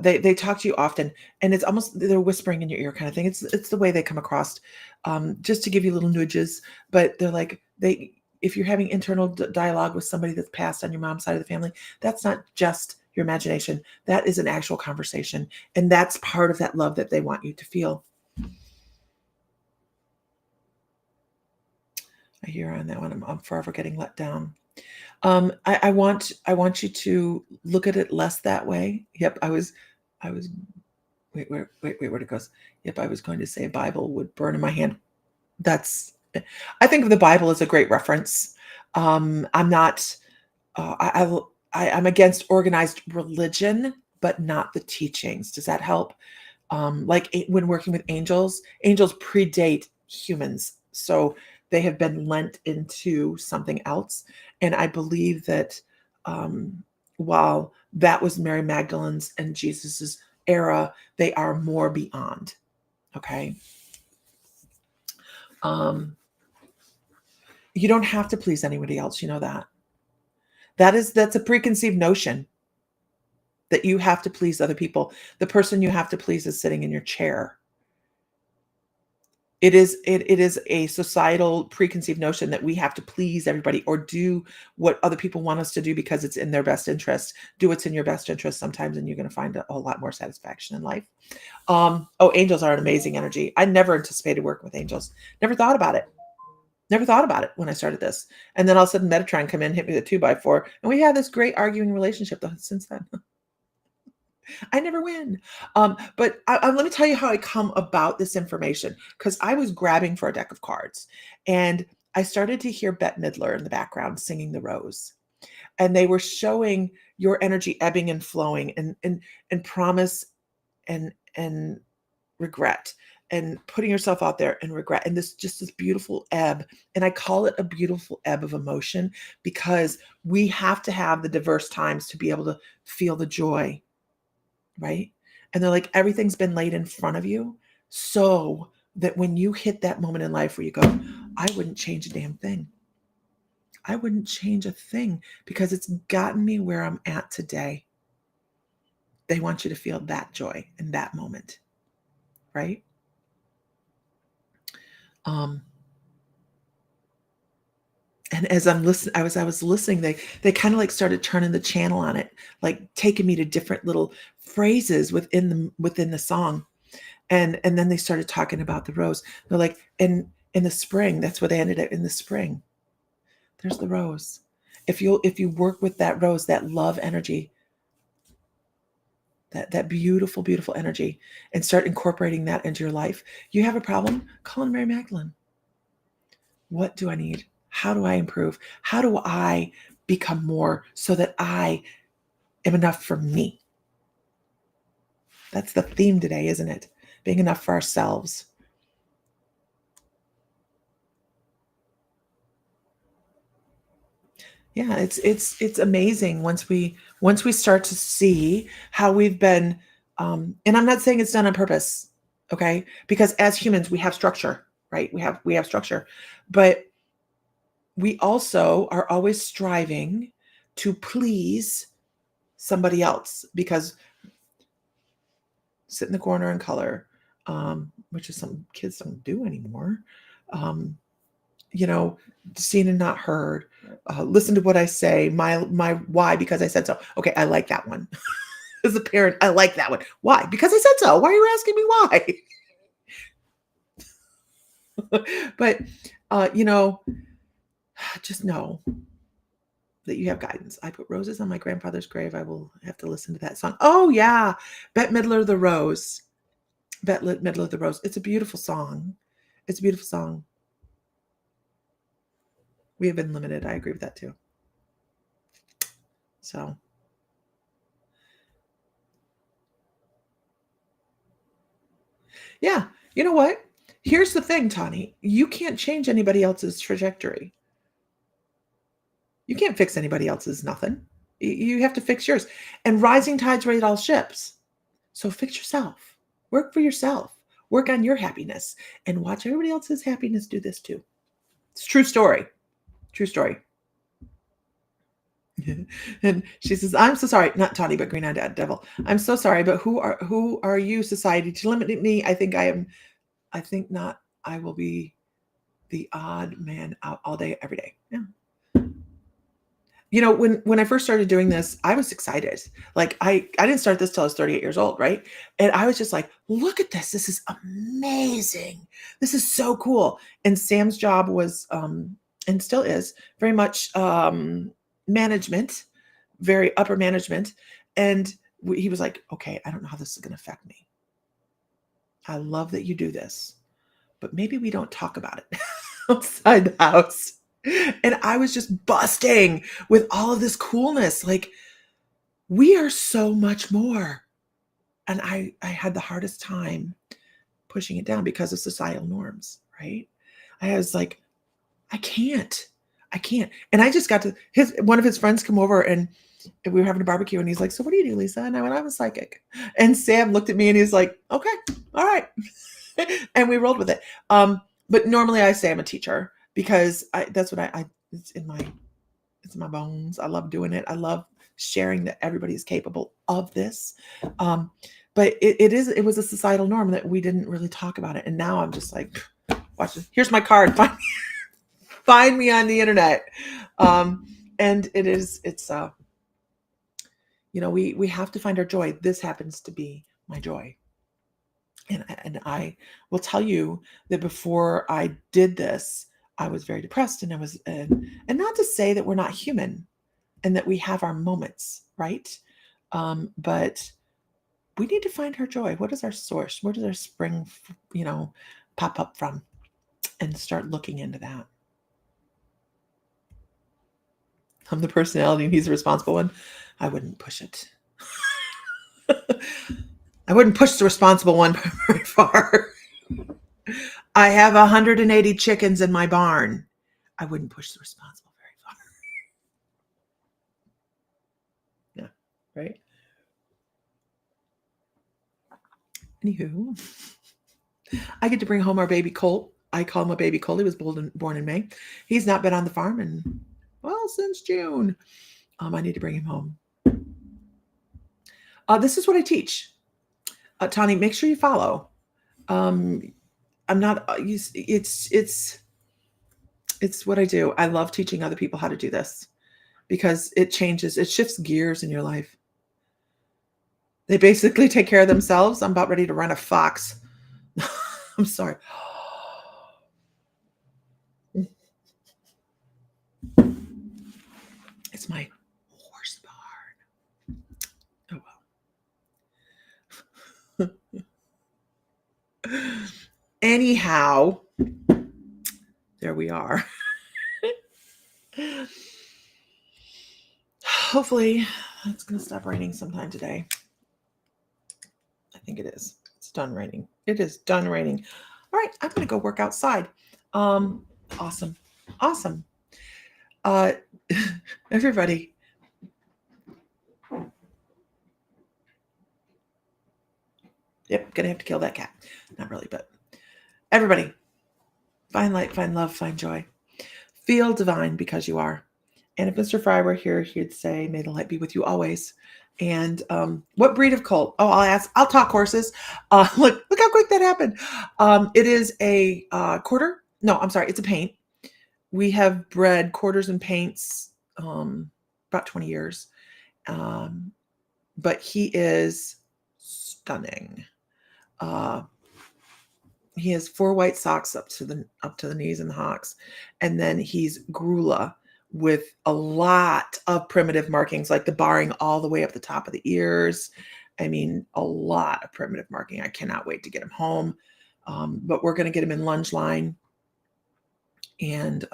They talk to you often, and it's almost they're whispering in your ear kind of thing. It's the way they come across, just to give you little nudges. But they're like if you're having internal dialogue with somebody that's passed on your mom's side of the family, that's not just your imagination. That is an actual conversation, and that's part of that love that they want you to feel. I hear on that one. I'm forever getting let down. I want you to look at it less that way. Yep, I was wait, where it goes. Yep, I was going to say a Bible would burn in my hand. That's I think of the Bible as a great reference. I'm not I'm against organized religion, but not the teachings. Does that help? When working with angels, angels predate humans. So they have been lent into something else. And I believe that while that was Mary Magdalene's and Jesus's era, they are more beyond. Okay. Um, you don't have to please anybody else. You know that. That's a preconceived notion that you have to please other people. The person you have to please is sitting in your chair. It is a societal preconceived notion that we have to please everybody or do what other people want us to do because it's in their best interest. Do what's in your best interest sometimes, and you're going to find a lot more satisfaction in life. Angels are an amazing energy. I never anticipated working with angels. Never thought about it. Never thought about it when I started this. And then all of a sudden Metatron come in, hit me with a 2x4, and we had this great arguing relationship since then. I never win. But let me tell you how I come about this information, because I was grabbing for a deck of cards, and I started to hear Bette Midler in the background singing The Rose. And they were showing your energy ebbing and flowing, and promise and regret, and putting yourself out there and regret, and this beautiful ebb. And I call it a beautiful ebb of emotion, because we have to have the diverse times to be able to feel the joy, right? And they're like, everything's been laid in front of you, so that when you hit that moment in life where you go, I wouldn't change a damn thing. I wouldn't change a thing, because it's gotten me where I'm at today. They want you to feel that joy in that moment, right? Um, and as I'm listening, I was listening, they kind of like started turning the channel on it, like taking me to different little phrases within the song. And then they started talking about the rose. They're like, in the spring, that's where they ended up, in the spring. There's the rose. If you work with that rose, that love energy, that beautiful, beautiful energy, and start incorporating that into your life. You have a problem? Call on Mary Magdalene. What do I need? How do I improve? How do I become more so that I am enough for me? That's the theme today, isn't it? Being enough for ourselves. Yeah, it's amazing once we start to see how we've been, and I'm not saying it's done on purpose, okay? Because as humans, we have structure, right? We have structure, but we also are always striving to please somebody else, because sit in the corner and color, which is something kids don't do anymore. Um, seen and not heard. Listen to what I say. My why, because I said so. Okay, I like that one. As a parent, I like that one. Why? Because I said so. Why are you asking me why? But just know that you have guidance. I put roses on my grandfather's grave. I will have to listen to that song. Oh yeah, Bette Midler, The Rose. Bette Midler, The Rose. It's a beautiful song. It's a beautiful song. We have been limited. I agree with that too. So, yeah. You know what? Here's the thing, Tani. You can't change anybody else's trajectory. You can't fix anybody else's nothing. You have to fix yours. And rising tides raise all ships. So fix yourself. Work for yourself. Work on your happiness and watch everybody else's happiness do this too. It's a true story. True story. And she says, I'm so sorry, not Tawny, but Green Eyed Devil. I'm so sorry, but who are you, society, to limit me? I think not. I will be the odd man out all day, every day. Yeah. When I first started doing this, I was excited. Like I didn't start this till I was 38 years old, right? And I was just like, look at this. This is amazing. This is so cool. And Sam's job was and still is very much management, very upper management. And he was like, okay, I don't know how this is going to affect me. I love that you do this, but maybe we don't talk about it outside the house. And I was just busting with all of this coolness. Like, we are so much more. And I had the hardest time pushing it down because of societal norms, right? I was like, I can't. And I just got to one of his friends come over and we were having a barbecue and he's like, so what do you do, Lisa? And I went, I'm a psychic. And Sam looked at me and he's like, okay, all right. And we rolled with it. But normally I say I'm a teacher because that's what it's in my bones. I love doing it. I love sharing that everybody is capable of this. But it was a societal norm that we didn't really talk about it. And now I'm just like, watch this. Here's my card. Find me on the internet. And we have to find our joy. This happens to be my joy. And I will tell you that before I did this, I was very depressed, and I was, and not to say that we're not human and that we have our moments, right? But we need to find our joy. What is our source? Where does our spring, pop up from? And start looking into that. I'm the personality and he's the responsible one. I wouldn't push it. I wouldn't push the responsible one very far. I have 180 chickens in my barn. I wouldn't push the responsible very far. Yeah, right? Anywho, I get to bring home our baby Colt. I call him a baby Colt. He was born in May. He's not been on the farm since June. I need to bring him home. This is what I teach. Tani, make sure you follow. I'm not, it's what I do. I love teaching other people how to do this because it shifts gears in your life. They basically take care of themselves. I'm about ready to run a fox. I'm sorry. It's my horse barn. Oh well. Anyhow, there we are. Hopefully it's going to stop raining sometime today. I think it is. It's done raining. It is done raining. All right, I'm going to go work outside. Awesome. Everybody. Yep, going to have to kill that cat. Not really, but everybody. Find light, find love, find joy. Feel divine because you are. And if Mr. Fry were here, he'd say, may the light be with you always. And what breed of colt? Oh, I'll talk horses. Look how quick that happened. It is a quarter. No, I'm sorry. It's a paint. We have bred quarters and paints about 20 years. But he is stunning. He has 4 white socks up to the knees and the hocks. And then he's Grula with a lot of primitive markings, like the barring all the way up the top of the ears. I mean, a lot of primitive marking. I cannot wait to get him home. But we're going to get him in lunge line. And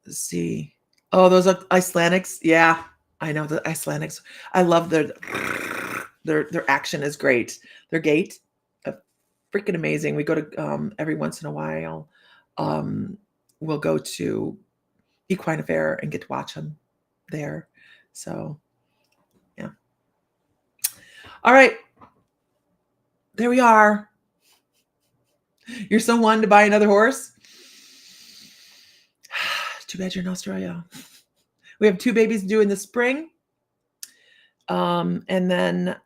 Let's see. Oh, those are Icelandics. Yeah, I know the Icelandics. I love their action is great. Their gait, uh, freaking amazing. We go to every once in a while. Um, we'll go to Equine Affair and get to watch them there. So yeah. All right, there we are. You're so one to buy another horse. Too bad you're in Australia. We have 2 babies due in the spring. And then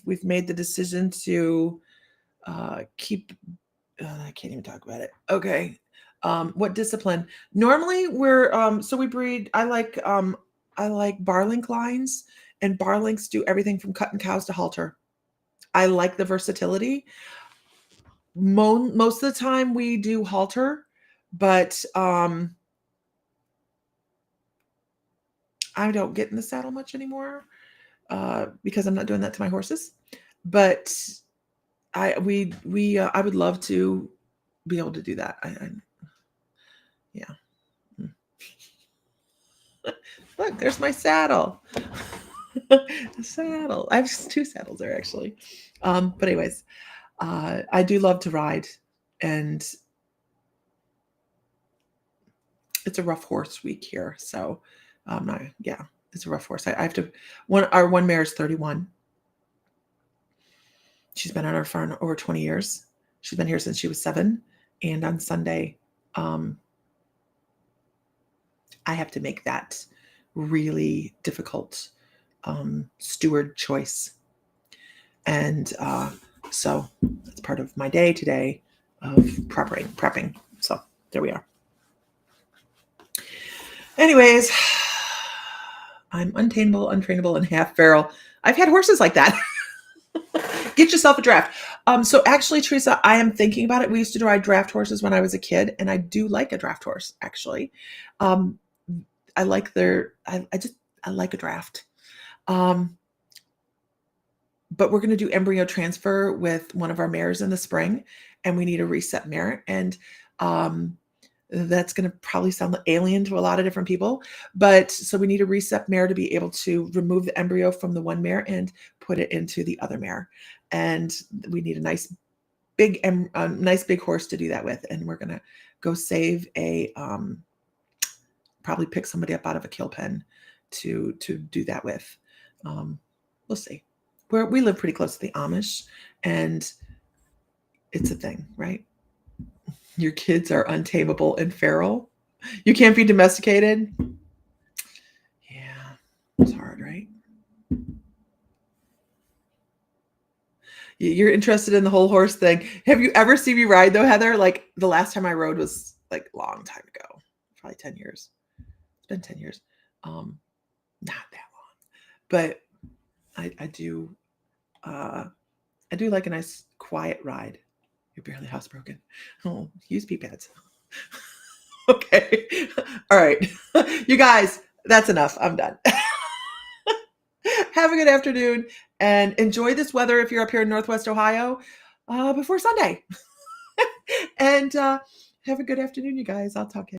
we've made the decision to keep. I can't even talk about it. Okay, what discipline? Normally, so we breed. I like Barlink lines, and Barlinks do everything from cutting cows to halter. I like the versatility. Most of the time, we do halter, but I don't get in the saddle much anymore because I'm not doing that to my horses. But I would love to be able to do that. Yeah. Look, there's my saddle. The saddle. I have 2 saddles there actually. But anyways, I do love to ride, and it's a rough horse week here. So, yeah, it's a rough horse. I have to. Our one mare is 31. She's been on our farm over 20 years. She's been here since she was 7. And on Sunday, I have to make that really difficult steward choice. And so that's part of my day today of prepping. So there we are. Anyways, I'm untameable, untrainable, and half feral. I've had horses like that. Get yourself a draft. So actually, Teresa, I am thinking about it. We used to ride draft horses when I was a kid, and I do like a draft horse, actually. I like I like a draft. But we're going to do embryo transfer with one of our mares in the spring, and we need a reset mare. And that's going to probably sound alien to a lot of different people. But so we need a reset mare to be able to remove the embryo from the one mare and put it into the other mare. And we need a nice big horse to do that with. And we're going to go save probably pick somebody up out of a kill pen to do that with. We'll see. We live pretty close to the Amish, and it's a thing, right? Your kids are untamable and feral. You can't be domesticated. Yeah, it's hard, right? You're interested in the whole horse thing. Have you ever seen me ride though, Heather? Like the last time I rode was like a long time ago, probably 10 years. It's been 10 years. Not that long, but I do like a nice quiet ride. You're barely housebroken. Oh, use pee pads. Okay. All right. You guys, that's enough. I'm done. Have a good afternoon and enjoy this weather if you're up here in Northwest Ohio before Sunday. And have a good afternoon, you guys. I'll talk to you.